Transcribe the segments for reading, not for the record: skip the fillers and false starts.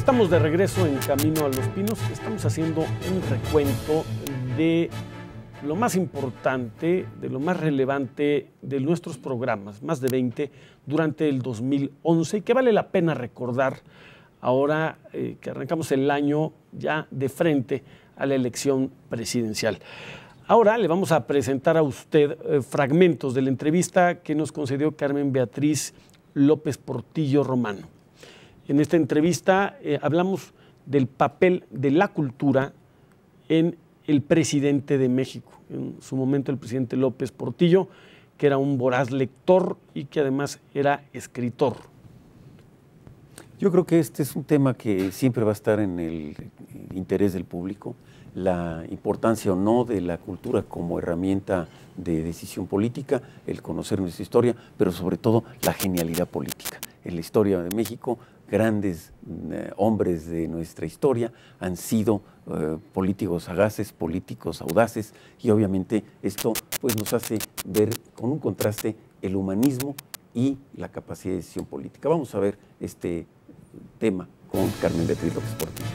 Estamos de regreso en Camino a los Pinos. Estamos haciendo un recuento de lo más importante, de lo más relevante de nuestros programas, más de 20, durante el 2011, y que vale la pena recordar ahora que arrancamos el año ya de frente a la elección presidencial. Ahora le vamos a presentar a usted fragmentos de la entrevista que nos concedió Carmen Beatriz López Portillo Romano. En esta entrevista hablamos del papel de la cultura en el presidente de México. En su momento el presidente López Portillo, que era un voraz lector y que además era escritor. Yo creo que este es un tema que siempre va a estar en el interés del público, la importancia o no de la cultura como herramienta de decisión política, el conocer nuestra historia, pero sobre todo la genialidad política. En la historia de México, grandes hombres de nuestra historia han sido políticos sagaces, políticos audaces, y obviamente esto pues, nos hace ver con un contraste el humanismo y la capacidad de decisión política. Vamos a ver este tema con Carmen Beatriz López Portillo.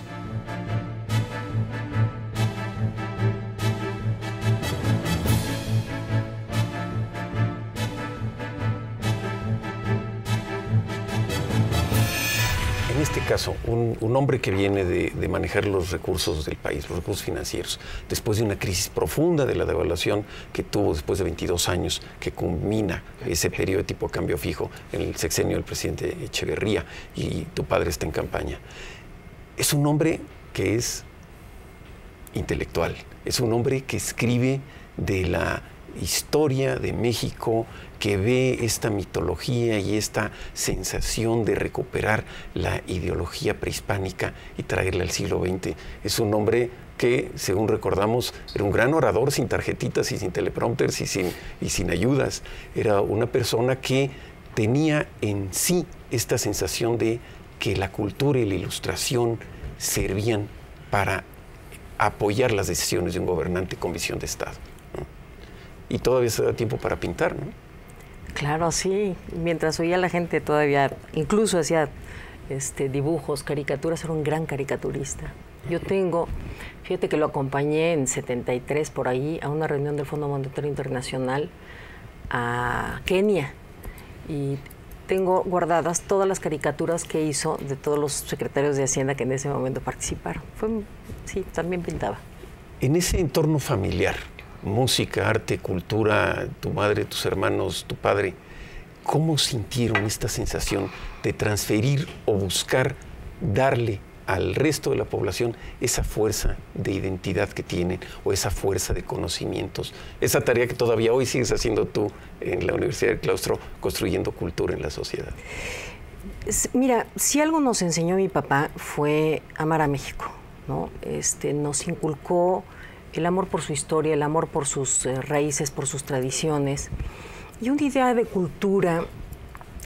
En este caso, un hombre que viene de manejar los recursos del país, los recursos financieros, después de una crisis profunda de la devaluación que tuvo después de 22 años, que culmina ese periodo de tipo cambio fijo en el sexenio del presidente Echeverría, y tu padre está en campaña. Es un hombre que es intelectual, es un hombre que escribe de la historia de México, que ve esta mitología y esta sensación de recuperar la ideología prehispánica y traerla al siglo XX. Es un hombre que, según recordamos, era un gran orador sin tarjetitas y sin teleprompters y sin ayudas. Era una persona que tenía en sí esta sensación de que la cultura y la ilustración servían para apoyar las decisiones de un gobernante con visión de Estado, ¿no? Y todavía se da tiempo para pintar, ¿no? Claro, sí. Mientras oía a la gente todavía, incluso hacía dibujos, caricaturas, era un gran caricaturista. Yo tengo, fíjate que lo acompañé en 73 por ahí a una reunión del Fondo Monetario Internacional a Kenia, y tengo guardadas todas las caricaturas que hizo de todos los secretarios de Hacienda que en ese momento participaron. Sí, también pintaba. En ese entorno familiar, música, arte, cultura, tu madre, tus hermanos, tu padre, ¿cómo sintieron esta sensación de transferir o buscar darle al resto de la población esa fuerza de identidad que tienen o esa fuerza de conocimientos? Esa tarea que todavía hoy sigues haciendo tú en la Universidad del Claustro, construyendo cultura en la sociedad. Mira, si algo nos enseñó mi papá fue amar a México, ¿no? Nos inculcó el amor por su historia, el amor por sus raíces, por sus tradiciones, y una idea de cultura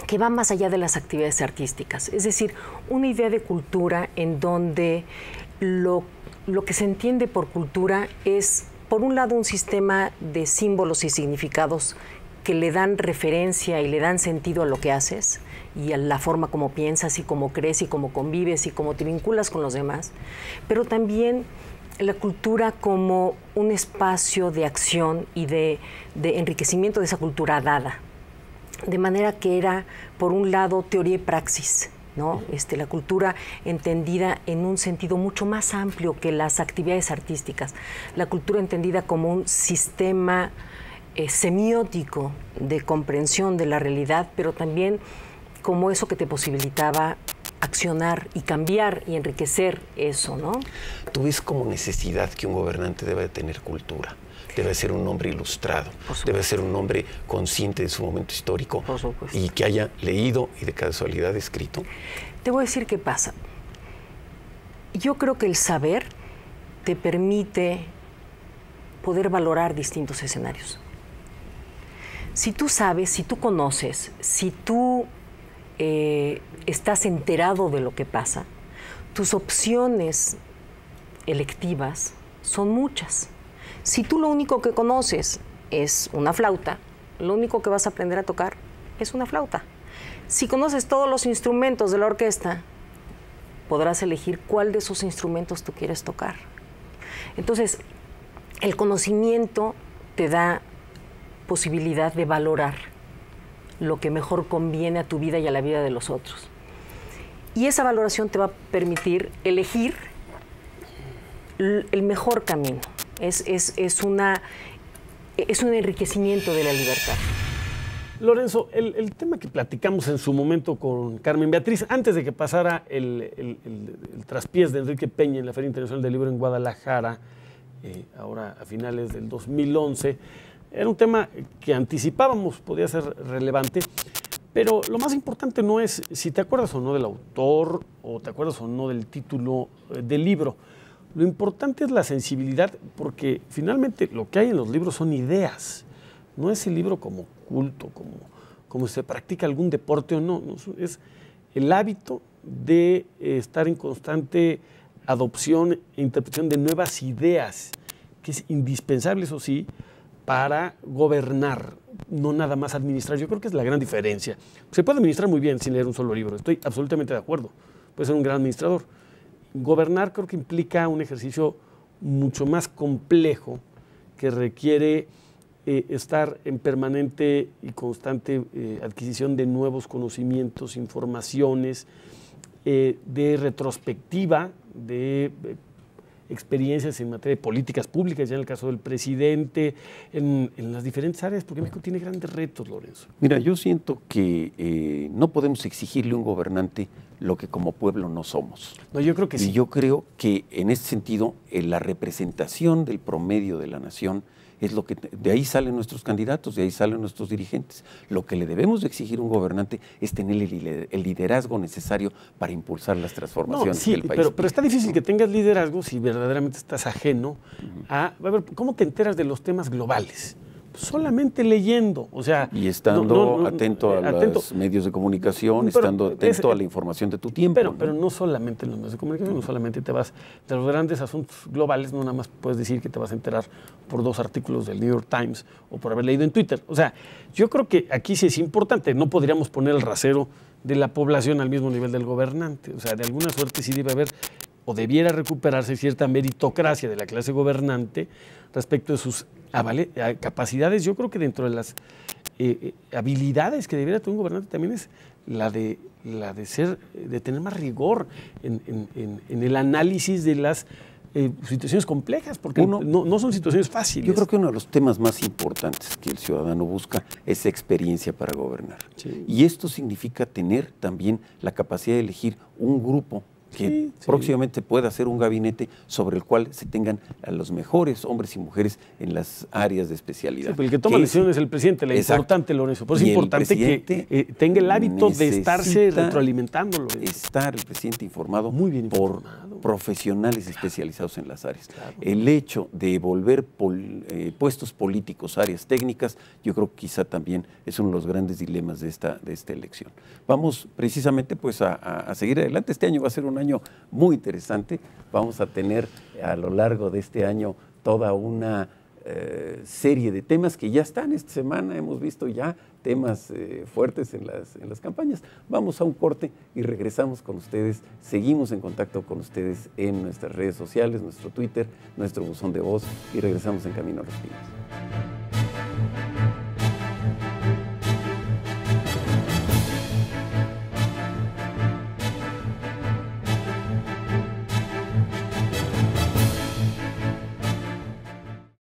que va más allá de las actividades artísticas. Es decir, una idea de cultura en donde lo que se entiende por cultura es, por un lado, un sistema de símbolos y significados que le dan referencia y le dan sentido a lo que haces y a la forma como piensas y cómo crees y cómo convives y cómo te vinculas con los demás, pero también la cultura como un espacio de acción y de enriquecimiento de esa cultura dada. De manera que era, por un lado, teoría y praxis, ¿no? La cultura entendida en un sentido mucho más amplio que las actividades artísticas. La cultura entendida como un sistema semiótico de comprensión de la realidad, pero también como eso que te posibilitaba accionar y cambiar y enriquecer eso, ¿no? ¿Tú ves como necesidad que un gobernante debe tener cultura? Debe ser un hombre ilustrado, debe ser un hombre consciente de su momento histórico y que haya leído y de casualidad escrito. Te voy a decir qué pasa. Yo creo que el saber te permite poder valorar distintos escenarios. Si tú sabes, si tú conoces, si tú estás enterado de lo que pasa, tus opciones electivas son muchas. Si tú lo único que conoces es una flauta, lo único que vas a aprender a tocar es una flauta. Si conoces todos los instrumentos de la orquesta, podrás elegir cuál de esos instrumentos tú quieres tocar. Entonces, el conocimiento te da posibilidad de valorar lo que mejor conviene a tu vida y a la vida de los otros. Y esa valoración te va a permitir elegir el mejor camino. Es un enriquecimiento de la libertad. Lorenzo, el tema que platicamos en su momento con Carmen Beatriz, antes de que pasara el traspiés de Enrique Peña en la Feria Internacional del Libro en Guadalajara, ahora a finales del 2011, era un tema que anticipábamos podía ser relevante, pero lo más importante no es si te acuerdas o no del autor o te acuerdas o no del título del libro. Lo importante es la sensibilidad, porque finalmente lo que hay en los libros son ideas. No es el libro como culto, como se practica algún deporte o no. Es el hábito de estar en constante adopción e interpretación de nuevas ideas, que es indispensable, eso sí, para gobernar, no nada más administrar. Yo creo que es la gran diferencia. Se puede administrar muy bien sin leer un solo libro, estoy absolutamente de acuerdo. Puede ser un gran administrador. Gobernar creo que implica un ejercicio mucho más complejo que requiere estar en permanente y constante adquisición de nuevos conocimientos, informaciones, de retrospectiva, de experiencias en materia de políticas públicas, ya en el caso del presidente, en las diferentes áreas, porque México tiene grandes retos, Lorenzo. Mira, yo siento que no podemos exigirle a un gobernante lo que como pueblo no somos. No, yo creo que sí. Y yo creo que en ese sentido, la representación del promedio de la nación es lo que, de ahí salen nuestros candidatos, de ahí salen nuestros dirigentes. Lo que le debemos de exigir a un gobernante es tener el liderazgo necesario para impulsar las transformaciones del país. Pero está difícil que tengas liderazgo si verdaderamente estás ajeno a ver, ¿cómo te enteras de los temas globales? Solamente leyendo, o sea... Y estando atento a los medios de comunicación, estando atento a la información de tu tiempo. Pero no solamente en los medios de comunicación, no solamente te vas... De los grandes asuntos globales, no nada más puedes decir que te vas a enterar por 2 artículos del New York Times o por haber leído en Twitter. O sea, yo creo que aquí sí es importante, no podríamos poner el rasero de la población al mismo nivel del gobernante. O sea, de alguna suerte sí debe haber o debiera recuperarse cierta meritocracia de la clase gobernante respecto de sus capacidades. Yo creo que dentro de las habilidades que debiera tener un gobernante también es la de tener más rigor en el análisis de las situaciones complejas, porque no son situaciones fáciles. Yo creo que uno de los temas más importantes que el ciudadano busca es experiencia para gobernar. Sí. Y esto significa tener también la capacidad de elegir un grupo que próximamente pueda ser un gabinete sobre el cual se tengan a los mejores hombres y mujeres en las áreas de especialidad. Sí, el que toma decisiones es el presidente, la importante, Lorenzo. Por eso es importante que tenga el hábito de estarse retroalimentando. Estar el presidente informado muy bien por profesionales especializados en las áreas. Claro. El hecho de volver puestos políticos, áreas técnicas, yo creo que quizá también es uno de los grandes dilemas de esta elección. Vamos precisamente pues a seguir adelante. Este año va a ser un año muy interesante. Vamos a tener a lo largo de este año toda una serie de temas que ya están esta semana. Hemos visto ya temas fuertes en las campañas. Vamos a un corte y regresamos con ustedes. Seguimos en contacto con ustedes en nuestras redes sociales, nuestro Twitter, nuestro buzón de voz, y regresamos en Camino a los Pinos.